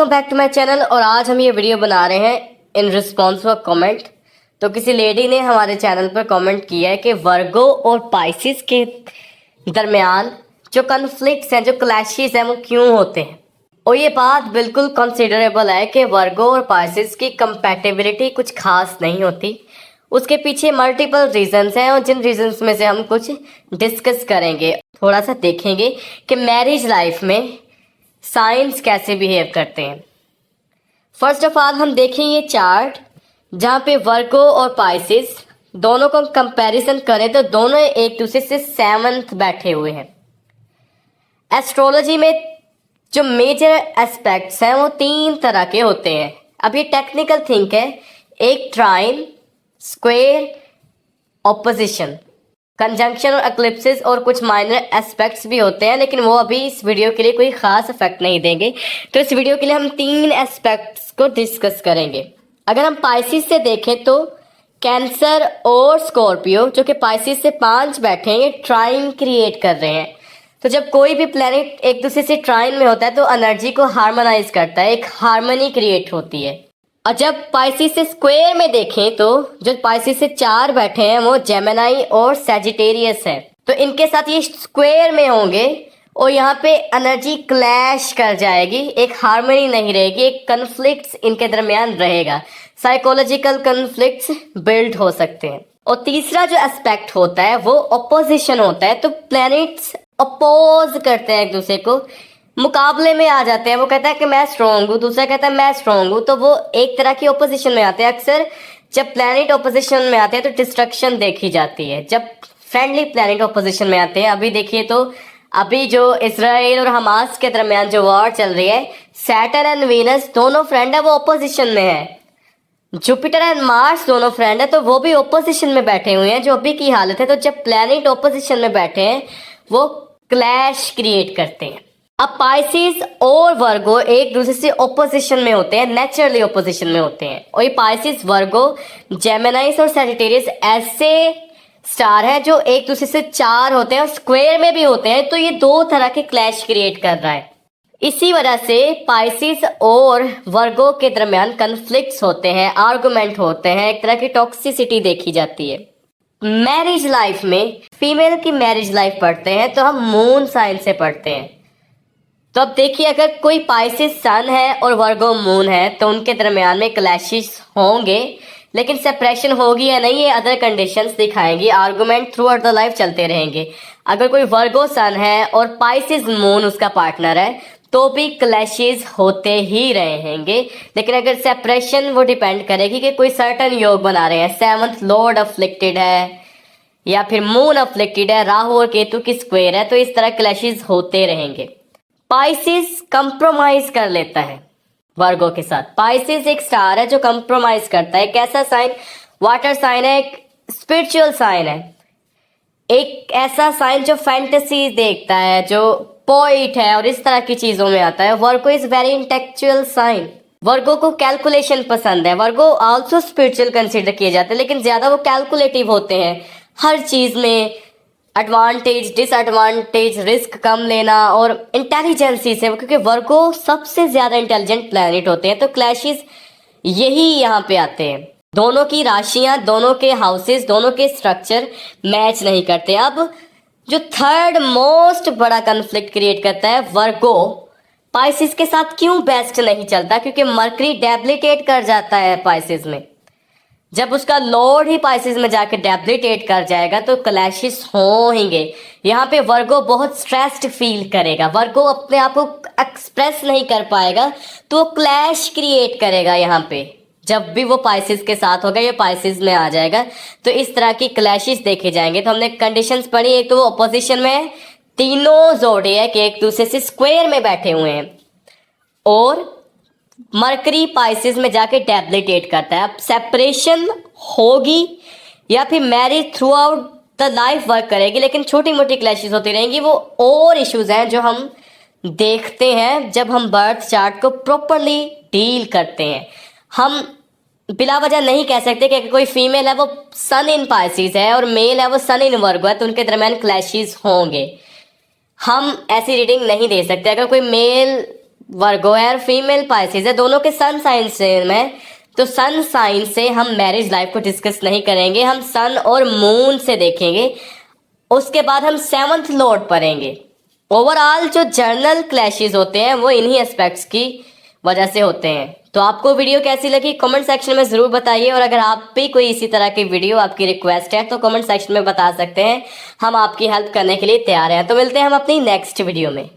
Welcome back to my channel. और आज हम ये वीडियो बना रहे हैं इन रिस्पॉन्स फॉर कमेंट। तो किसी लेडी ने हमारे चैनल पर कमेंट किया है कि वर्गो और पाइसिस के दरमियान जो कन्फ्लिक्ट्स हैं, जो क्लैशेस हैं, वो क्यों होते हैं। और ये बात बिल्कुल कंसिडरेबल है कि वर्गो और पाइसिस की कंपैटिबिलिटी कुछ खास नहीं होती। उसके पीछे मल्टीपल रीजंस हैं और जिन रीजंस में से हम कुछ डिस्कस करेंगे, थोड़ा सा देखेंगे कि मैरिज लाइफ में साइंस कैसे बिहेव करते हैं। फर्स्ट ऑफ ऑल हम देखें ये चार्ट जहाँ पे वर्गो और पाइसिस दोनों को कंपैरिजन करें तो दोनों एक दूसरे से 7th बैठे हुए हैं। एस्ट्रोलॉजी में जो मेजर एस्पेक्ट्स हैं वो 3 तरह के होते हैं। अब ये टेक्निकल थिंक है, एक ट्राइन, स्क्वायर, ऑपोजिशन, कंजंक्शन और एक्लिप्सिस और कुछ माइनर एस्पेक्ट्स भी होते हैं, लेकिन वो अभी इस वीडियो के लिए कोई खास इफेक्ट नहीं देंगे। तो इस वीडियो के लिए हम 3 एस्पेक्ट्स को डिस्कस करेंगे। अगर हम पाइसिस से देखें तो कैंसर और स्कॉर्पियो जो कि पाइसिस से 5 बैठे हैं, ये ट्राइन क्रिएट कर रहे हैं। तो जब कोई भी प्लेनेट एक दूसरे से ट्राइन में होता है तो एनर्जी को हार्मोनाइज करता है, एक हार्मनी क्रिएट होती है। और जब पाइसिस से स्क्वायर में देखें तो जो पाइसिस से 4 बैठे हैं वो जेमिनी और सैजिटेरियस है। तो इनके साथ ये स्क्वायर में होंगे और यहाँ पे एनर्जी क्लैश कर जाएगी, एक हार्मनी नहीं रहेगी, एक कन्फ्लिक्ट्स इनके दरमियान रहेगा, साइकोलॉजिकल कन्फ्लिक्ट्स बिल्ड हो सकते हैं। और तीसरा जो एस्पेक्ट होता है वो ऑपोजिशन होता है। तो प्लैनेट्स अपोज करते हैं, एक दूसरे को मुकाबले में आ जाते हैं। वो कहता है कि मैं स्ट्रॉन्ग हूँ, दूसरा कहता है मैं स्ट्रॉन्ग हूँ, तो वो एक तरह की ऑपोजिशन में आते हैं। अक्सर जब प्लैनेट ऑपोजिशन में आते हैं तो डिस्ट्रक्शन देखी जाती है। जब फ्रेंडली प्लैनेट ऑपोजिशन में आते हैं, अभी देखिए तो अभी जो इसराइल और हमास के दरमियान जो वॉर चल रही है, सैटर्न एंड वीनस दोनों फ्रेंड है, वो ऑपोजिशन में है। जुपिटर एंड मार्स दोनों फ्रेंड है, तो वो भी ऑपोजिशन में बैठे हुए हैं, जो अभी की हालत है। तो जब प्लैनेट ऑपोजिशन में बैठे हैं वो क्लैश क्रिएट करते हैं। अब पाइसिस और वर्गो एक दूसरे से ऑपोजिशन में होते हैं, नेचुरली ऑपोजिशन में होते हैं। और ये पाइसिस, वर्गो, जेमिनी और सैजिटेरियस ऐसे स्टार है जो एक दूसरे से 4 होते हैं और स्क्वायर में भी होते हैं। तो ये 2 तरह के क्लैश क्रिएट कर रहा है। इसी वजह से पाइसिस और वर्गो के दरमियान कन्फ्लिक्ट्स होते हैं, आर्गुमेंट होते हैं, एक तरह की टॉक्सिसिटी देखी जाती है। मैरिज लाइफ में फीमेल की मैरिज लाइफ पढ़ते हैं तो हम मून साइन से पढ़ते हैं। तो अब देखिए, अगर कोई पाइसिस सन है और वर्गो मून है तो उनके दरमियान में क्लैशेस होंगे, लेकिन सेपरेशन होगी या नहीं ये अदर कंडीशंस दिखाएंगी। Argument throughout the life चलते रहेंगे। अगर कोई वर्गो सन है और पाइसिस मून उसका पार्टनर है तो भी क्लैशेस होते ही रहेंगे, लेकिन अगर सेपरेशन वो डिपेंड करेगी कि कोई सर्टन योग बना रहे हैं, 7th लॉर्ड अफ्लिक्टेड है या फिर मून अफ्लिक्टेड है, राहु और केतु की स्क्वायर है, तो इस तरह क्लैशेस होते रहेंगे। पाइसिस कंप्रोमाइज कर लेता है वर्गो के साथ। पाइसिस एक स्टार है जो कंप्रोमाइज करता है। कैसा साइन? वाटर साइन है, एक स्पिरिचुअल साइन है, एक ऐसा साइन जो फैंटेसी देखता है, जो पोइट है और इस तरह की चीजों में आता है। वर्गो इज वेरी इंटेलेक्चुअल साइन। वर्गो को कैलकुलेशन पसंद है। वर्गो आल्सो स्पिरिचुअल कंसिडर किए जाते हैं, लेकिन ज्यादा वो कैलकुलेटिव होते हैं हर चीज में। एडवांटेज, डिसएडवांटेज, रिस्क कम लेना और इंटेलिजेंसी से, क्योंकि वर्गो सबसे ज्यादा इंटेलिजेंट प्लैनेट होते हैं। तो क्लैशेस यही यहाँ पे आते हैं। दोनों की राशियां, दोनों के हाउसेस, दोनों के स्ट्रक्चर मैच नहीं करते। अब जो थर्ड मोस्ट बड़ा कन्फ्लिक्ट क्रिएट करता है वर्गो, पाइसिस के साथ क्यों बेस्ट नहीं चलता? क्योंकि मरकरी डेबिलिटेट कर जाता है पाइसिस में। जब उसका लॉर्ड ही पाइसिस में जाके डेबिलिटेट कर जाएगा तो क्लैशेस होंगे। यहाँ पे वर्गो बहुत स्ट्रेस्ड फील करेगा, वर्गो अपने आप को एक्सप्रेस नहीं कर पाएगा, तो क्लैश क्रिएट करेगा। यहाँ पे जब भी वो पाइसिस के साथ होगा, ये पाइसिस में आ जाएगा, तो इस तरह की क्लैशेस देखे जाएंगे। तो हमने कंडीशंस पढ़ी, एक तो वो ऑपोजिशन में है, तीनों ज़ोडिएक एक दूसरे से स्क्वायर में बैठे हुए हैं, और मरकरी पाइसिस में जाके डेबिलिटेट करता है। अब सेपरेशन होगी या फिर marriage through out the life work करेगी, लेकिन छोटी मोटी क्लैशेस होती रहेंगी। वो और इश्यूज हैं जो हम देखते हैं जब हम बर्थ चार्ट को प्रॉपरली डील करते हैं। हम बिला वजह नहीं कह सकते कि कोई फीमेल है वो सन इन पाइसिस है और मेल है वो सन इन वर्गो है तो उनके दरमियान क्लैशेस होंगे। हम ऐसी रीडिंग नहीं दे सकते। अगर कोई मेल वर्गो है और फीमेल पाइसेस है, दोनों के सन साइन सेम है। तो सन साइन से हम मैरिज लाइफ को डिस्कस नहीं करेंगे, हम सन और मून से देखेंगे। उसके बाद हम 7th लॉर्ड पढ़ेंगे। ओवरऑल जो जर्नल क्लैशेस होते हैं वो इन्हीं एस्पेक्ट्स की वजह से होते हैं। तो आपको वीडियो कैसी लगी कमेंट सेक्शन में ज़रूर बताइए, और अगर आप भी कोई इसी तरह की वीडियो आपकी रिक्वेस्ट है तो कमेंट सेक्शन में बता सकते हैं, हम आपकी हेल्प करने के लिए तैयार हैं। तो मिलते हैं हम अपनी नेक्स्ट वीडियो में।